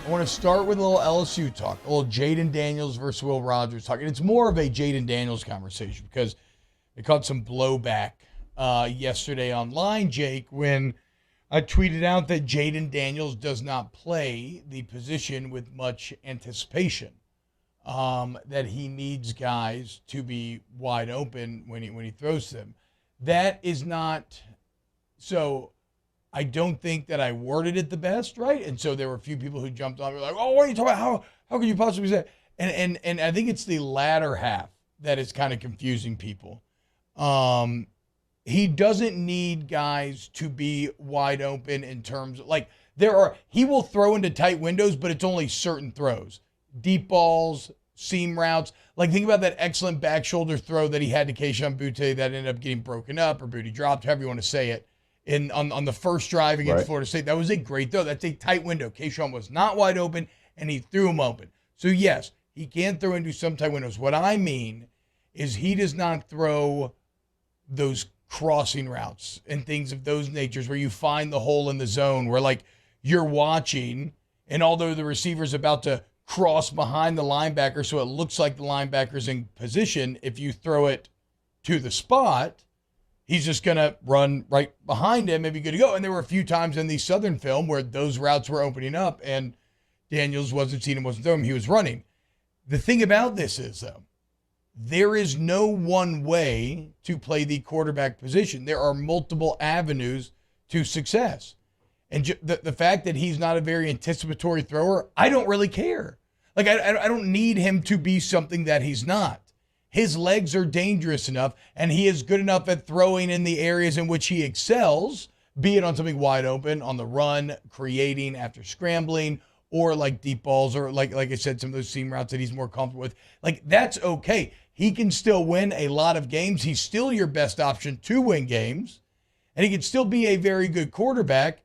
I want to start with a little LSU talk, a little Jayden Daniels versus Will Rogers talk. And it's more of a Jayden Daniels conversation because it caught some blowback yesterday online, Jake, when I tweeted out that Jayden Daniels does not play the position with much anticipation, that he needs guys to be wide open when he throws them. That is not so. I don't think that I worded it the best, right? And so there were a few people who jumped on me like, "Oh, what are you talking about? How could you possibly say that?" And I think it's the latter half that is kind of confusing people. He doesn't need guys to be wide open in terms of, like, he will throw into tight windows, but it's only certain throws. Deep balls, seam routes. Like, think about that excellent back shoulder throw that he had to Kayshon Boutte that ended up getting broken up or Boutte dropped, however you want to say it. On the first drive against Florida State. That was a great throw. That's a tight window. Kayshon was not wide open, and he threw him open. So, yes, he can throw into some tight windows. What I mean is he does not throw those crossing routes and things of those natures where you find the hole in the zone where, like, you're watching, and although the receiver's about to cross behind the linebacker so it looks like the linebacker's in position, if you throw it to the spot, he's just going to run right behind him and be good to go. And there were a few times in the Southern film where those routes were opening up and Daniels wasn't seeing him, wasn't throwing him, he was running. The thing about this is, though, there is no one way to play the quarterback position. There are multiple avenues to success. And the fact that he's not a very anticipatory thrower, I don't really care. Like, I don't need him to be something that he's not. His legs are dangerous enough, and he is good enough at throwing in the areas in which he excels, be it on something wide open, on the run, creating after scrambling, or like deep balls, or like I said, some of those seam routes that he's more comfortable with. Like, that's okay. He can still win a lot of games. He's still your best option to win games, and he can still be a very good quarterback,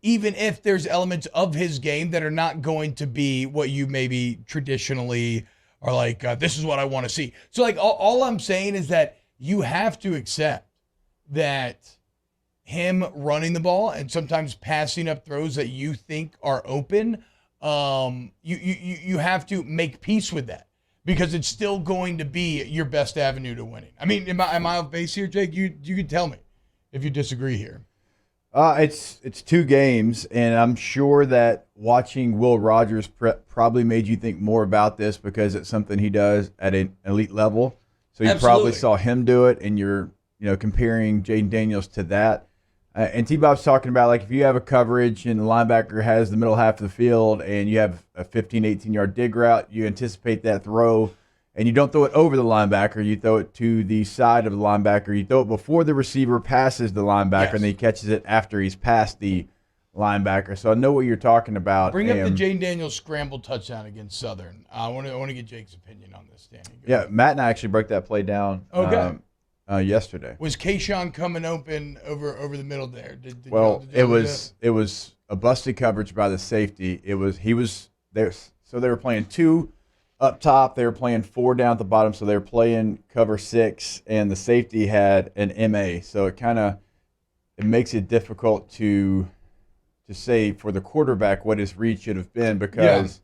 even if there's elements of his game that are not going to be what you maybe traditionally are like, this is what I want to see. So, like, all I'm saying is that you have to accept that him running the ball and sometimes passing up throws that you think are open, you have to make peace with that because it's still going to be your best avenue to winning. I mean, am I off base here, Jake? You can tell me if you disagree here. It's 2 games, and I'm sure that watching Will Rogers probably made you think more about this because it's something he does at an elite level. So you probably saw him do it, and you're comparing Jayden Daniels to that. And T-Bob's talking about, like, if you have a coverage and the linebacker has the middle half of the field and you have a 15, 18-yard dig route, you anticipate that throw, and you don't throw it over the linebacker. You throw it to the side of the linebacker. You throw it before the receiver passes the linebacker, and then he catches it after he's passed the linebacker. So I know what you're talking about. Bring up the Jayden Daniels scramble touchdown against Southern. I want to get Jake's opinion on this, Danny. Yeah, Matt and I actually broke that play down yesterday. Was Kayshon coming open over the middle there? It was a busted coverage by the safety. He was there. So they were playing 2 up top. They were playing 4 down at the bottom. So they were playing cover 6, and the safety had an MA. So it makes it difficult to say for the quarterback what his read should have been because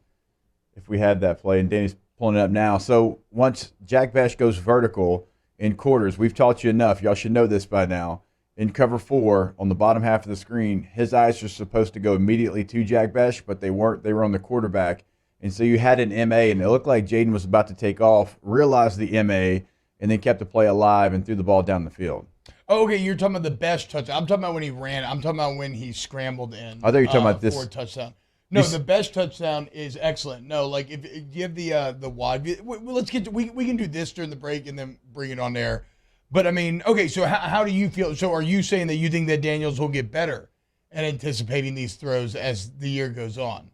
if we had that play, and Danny's pulling it up now. So once Jack Bash goes vertical in quarters, we've taught you enough. Y'all should know this by now. In cover 4 on the bottom half of the screen, his eyes are supposed to go immediately to Jack Bash, but they weren't. They were on the quarterback. And so you had an MA, and it looked like Jayden was about to take off, realized the MA, and then kept the play alive and threw the ball down the field. Oh, okay, you're talking about the best touchdown. I'm talking about when he ran. I'm talking about when he scrambled in. I thought you were talking about this. For a touchdown. No, the best touchdown is excellent. No, like if you have the wide view, let's get to, we can do this during the break and then bring it on there. But I mean, okay, so how do you feel? So are you saying that you think that Daniels will get better at anticipating these throws as the year goes on?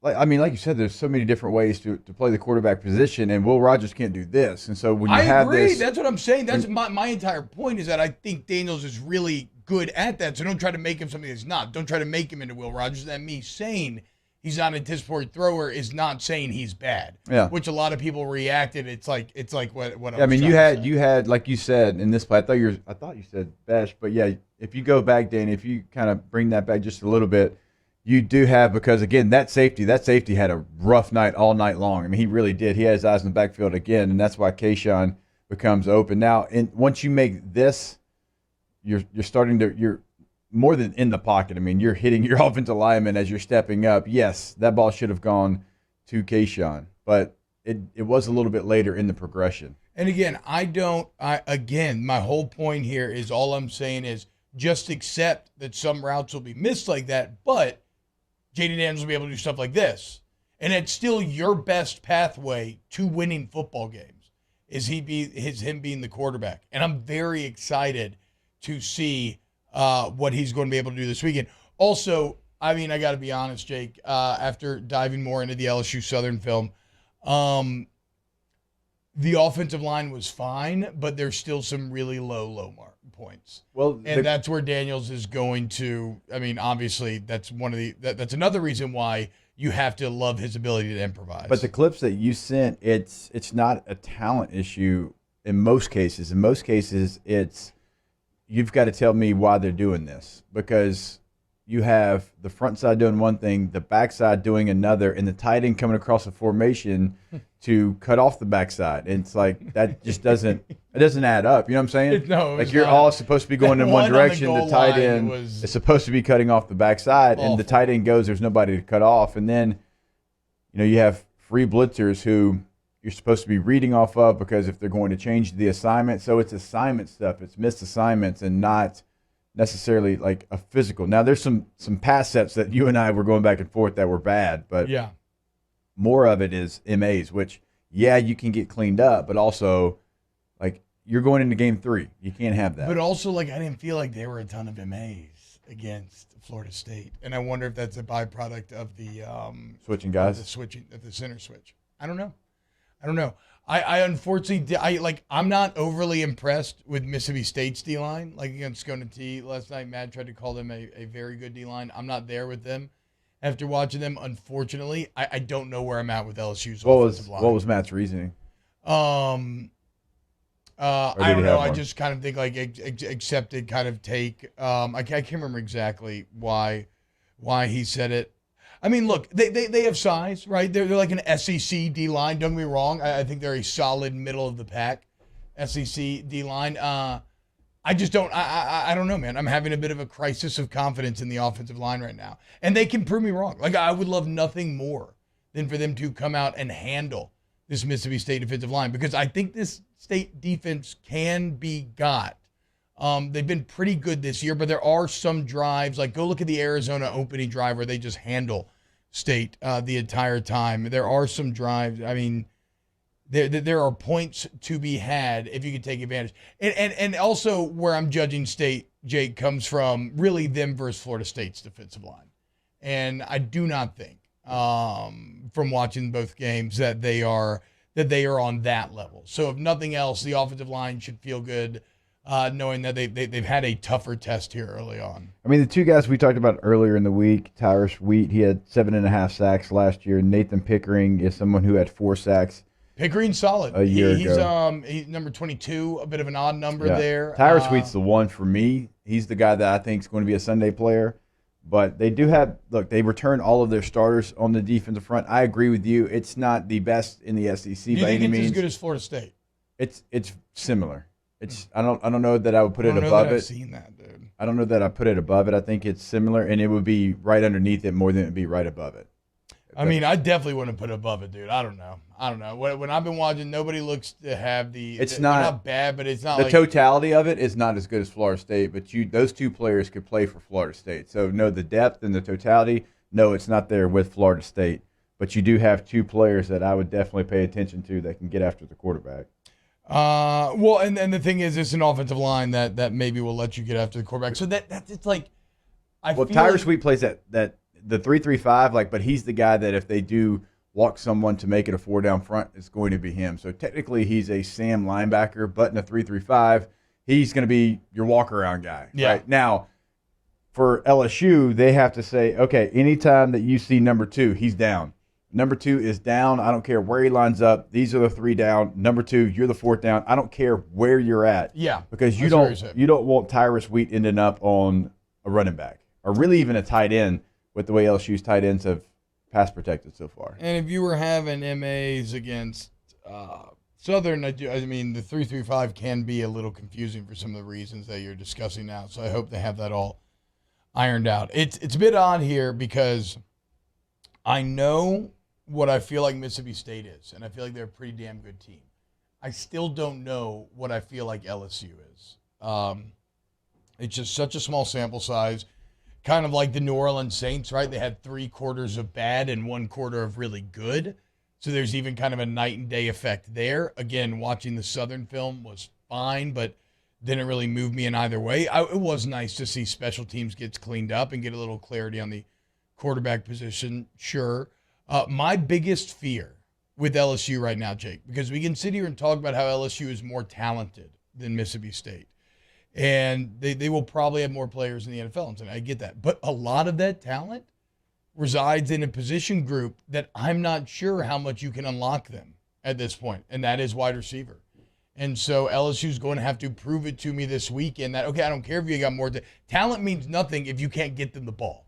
Like you said, there's so many different ways to play the quarterback position, and Will Rogers can't do this. And so when you have agree. this, That's what I'm saying. That's my entire point is that I think Daniels is really good at that. So don't try to make him something he's not. Don't try to make him into Will Rogers. That's me saying he's not an anticipatory thrower is not saying he's bad. Yeah. Which a lot of people reacted. It's like what I mean, you had like you said in this play. I thought you said Besh, but yeah, if you go back, Danny, if you kind of bring that back just a little bit, you do have, because again, that safety had a rough night all night long. I mean, he really did. He had his eyes in the backfield again, and that's why Kayshawn becomes open. Now, once you make this, you're more than in the pocket. I mean, you're hitting your offensive lineman as you're stepping up. Yes, that ball should have gone to Kayshawn, but it was a little bit later in the progression. And again, my whole point here is all I'm saying is just accept that some routes will be missed like that, but Jayden Daniels will be able to do stuff like this. And it's still your best pathway to winning football games is him being the quarterback. And I'm very excited to see what he's going to be able to do this weekend. Also, I mean, I got to be honest, Jake, after diving more into the LSU Southern film, the offensive line was fine, but there's still some really low mark points. Well, and that's where Daniels is going to. I mean, obviously, that's that's another reason why you have to love his ability to improvise. But the clips that you sent, it's not a talent issue in most cases. In most cases, it's you've got to tell me why they're doing this, because you have the front side doing one thing, the back side doing another, and the tight end coming across the formation to cut off the backside. And it's like that just doesn't add up. You know what I'm saying? No, like you're all supposed to be going in one direction. The tight end is supposed to be cutting off the backside, and the tight end goes, there's nobody to cut off. And then, you have free blitzers who you're supposed to be reading off of, because if they're going to change the assignment, so it's assignment stuff, it's missed assignments and not necessarily like a physical. Now there's some pass sets that you and I were going back and forth that were bad, but yeah, more of it is MAs, which you can get cleaned up, but also like you're going into game 3, you can't have that. But also, like, I didn't feel like there were a ton of MAs against Florida State, and I wonder if that's a byproduct of the switching guys, the center switch. I don't know. I unfortunately, I'm not overly impressed with Mississippi State's D-line. Like against Scone T last night, Matt tried to call them a very good D-line. I'm not there with them after watching them. Unfortunately, I don't know where I'm at with LSU's offensive line. What was Matt's reasoning? I don't know. I just kind of think like accepted kind of take. I can't remember exactly why he said it. I mean, look, they have size, right? They're like an SEC D-line. Don't get me wrong. I think they're a solid middle of the pack SEC D-line. I just don't. I don't know, man. I'm having a bit of a crisis of confidence in the offensive line right now, and they can prove me wrong. Like I would love nothing more than for them to come out and handle this Mississippi State defensive line, because I think this State defense can be got. They've been pretty good this year, but there are some drives. Like go look at the Arizona opening drive where they just handle State the entire time. There are some drives. I mean, there are points to be had if you could take advantage. And also where I'm judging State, Jake, comes from really them versus Florida State's defensive line. And I do not think from watching both games that they are on that level. So if nothing else, the offensive line should feel good. Knowing that they've had a tougher test here early on. I mean, the two guys we talked about earlier in the week, Tyrus Wheat, he had 7.5 sacks last year. Nathan Pickering is someone who had 4 sacks. Pickering's solid. A year ago. He's number 22, a bit of an odd number there. Tyrus Wheat's the one for me. He's the guy that I think is going to be a Sunday player. But they do have – look, they return all of their starters on the defensive front. I agree with you. It's not the best in the SEC by any means. Do you think it's as good as Florida State? It's similar. I don't know that I would put it above it. I've seen that, dude. I don't know that I put it above it. I think it's similar, and it would be right underneath it more than it would be right above it. I mean, I definitely wouldn't put it above it, dude. I don't know. When I've been watching, nobody looks to have the. It's not bad, but it's not. The totality of it is not as good as Florida State, but those two players could play for Florida State. So no, the depth and the totality, no, it's not there with Florida State. But you do have two players that I would definitely pay attention to that can get after the quarterback. Well, and the thing is, it's an offensive line that maybe will let you get after the quarterback. So that's it's like, Tyrus Wheat plays that the 3-3-5, but he's the guy that if they do walk someone to make it a 4 down front, it's going to be him. So technically, he's a Sam linebacker, but in a 3-3-5, he's going to be your walk around guy. Yeah. Right? Now, for LSU, they have to say, okay, anytime that you see number 2, he's down. Number 2 is down. I don't care where he lines up. These are the 3 down. Number 2, you're the 4th down. I don't care where you're at. Yeah. Because you don't want Tyrus Wheat ending up on a running back or really even a tight end with the way LSU's tight ends have pass protected so far. And if you were having MAs against Southern, I mean, the 3-3-5 can be a little confusing for some of the reasons that you're discussing now. So I hope they have that all ironed out. It's a bit odd here because I know what I feel like Mississippi State is, and I feel like they're a pretty damn good team. I still don't know what I feel like LSU is. It's just such a small sample size, kind of like the New Orleans Saints, right? They had 3 quarters of bad and 1 quarter of really good. So there's even kind of a night and day effect there. Again, watching the Southern film was fine, but didn't really move me in either way. It was nice to see special teams get cleaned up and get a little clarity on the quarterback position, sure. My biggest fear with LSU right now, Jake, because we can sit here and talk about how LSU is more talented than Mississippi State. And they will probably have more players in the NFL. And I get that. But a lot of that talent resides in a position group that I'm not sure how much you can unlock them at this point, and that is wide receiver. And so LSU's going to have to prove it to me this weekend that, okay, I don't care if you got more. Talent means nothing if you can't get them the ball,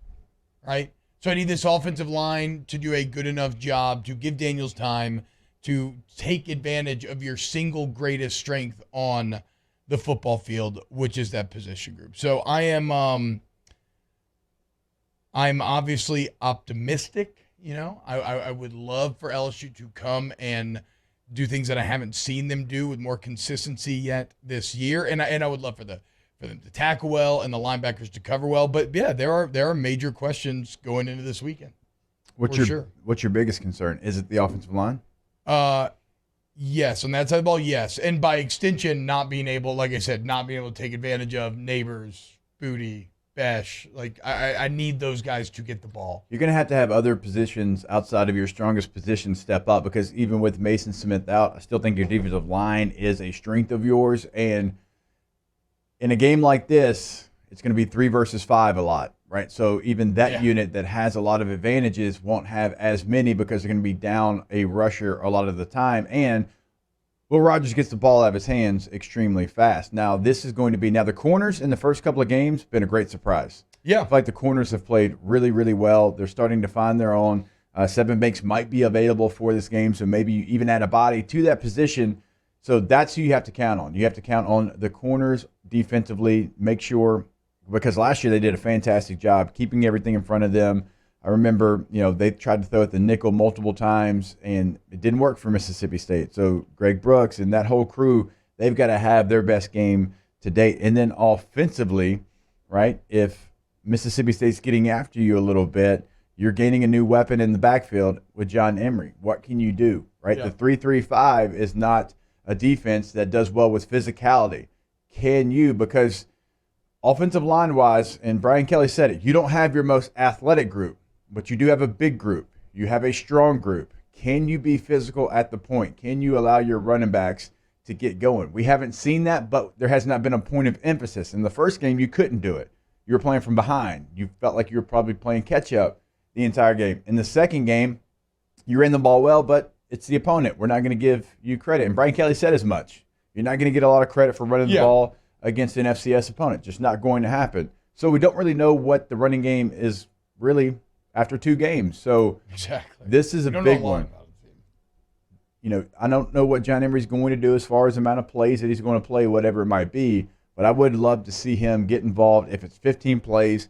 right? So I need this offensive line to do a good enough job to give Daniels time to take advantage of your single greatest strength on the football field, which is that position group. So I'm obviously optimistic. You know, I would love for LSU to come and do things that I haven't seen them do with more consistency yet this year, and I would love for them to tackle well and the linebackers to cover well. But yeah, there are major questions going into this weekend. What's your biggest concern? Is it the offensive line? Yes, on that side of the ball, yes, and by extension, not being able, like I said, not being able to take advantage of Neighbors, Booty, Besh. Like I need those guys to get the ball. You're going to have other positions outside of your strongest position step up, because even with Mason Smith out, I still think your defensive line is a strength of yours. And in a game like this, it's going to be 3 versus 5 a lot, right? So even that unit that has a lot of advantages won't have as many because they're going to be down a rusher a lot of the time. And Will Rogers gets the ball out of his hands extremely fast. Now, this is going to be – now, the corners in the first couple of games been a great surprise. Yeah. I feel like the corners have played really, really well. They're starting to find their own. Seven Banks might be available for this game, so maybe you even add a body to that position. So that's who you have to count on. You have to count on the corners defensively. Make sure – because last year they did a fantastic job keeping everything in front of them. I remember, they tried to throw at the nickel multiple times, and it didn't work for Mississippi State. So Greg Brooks and that whole crew, they've got to have their best game to date. And then offensively, right, if Mississippi State's getting after you a little bit, you're gaining a new weapon in the backfield with John Emery. What can you do, right? Yeah. The 3-3-5 is not a defense that does well with physicality. Can you, because offensive line-wise, and Brian Kelly said it, you don't have your most athletic group, but you do have a big group. You have a strong group. Can you be physical at the point? Can you allow your running backs to get going? We haven't seen that, but there has not been a point of emphasis. In the first game, you couldn't do it. You were playing from behind. You felt like you were probably playing catch-up the entire game. In the second game, you ran the ball well, but it's the opponent. We're not going to give you credit. And Brian Kelly said as much. You're not going to get a lot of credit for running the ball against an FCS opponent. Just not going to happen. So we don't really know what the running game is really after 2 games. So this is a big one. I don't know what John Emery's going to do as far as the amount of plays that he's going to play, whatever it might be, but I would love to see him get involved. If it's 15 plays,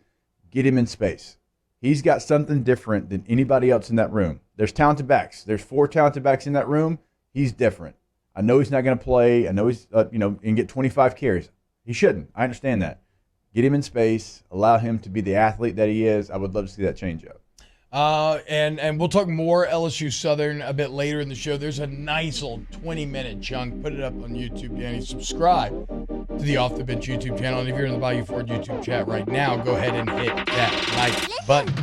get him in space. He's got something different than anybody else in that room. There's talented backs. There's 4 talented backs in that room. He's different. I know he's not going to play. I know he's, and get 25 carries. He shouldn't. I understand that. Get him in space. Allow him to be the athlete that he is. I would love to see that change up. And we'll talk more LSU Southern a bit later in the show. There's a nice little 20-minute chunk. Put it up on YouTube, Danny. Subscribe to the Off the Bench YouTube channel. And if you're in the Bayou Ford YouTube chat right now, go ahead and hit that like button.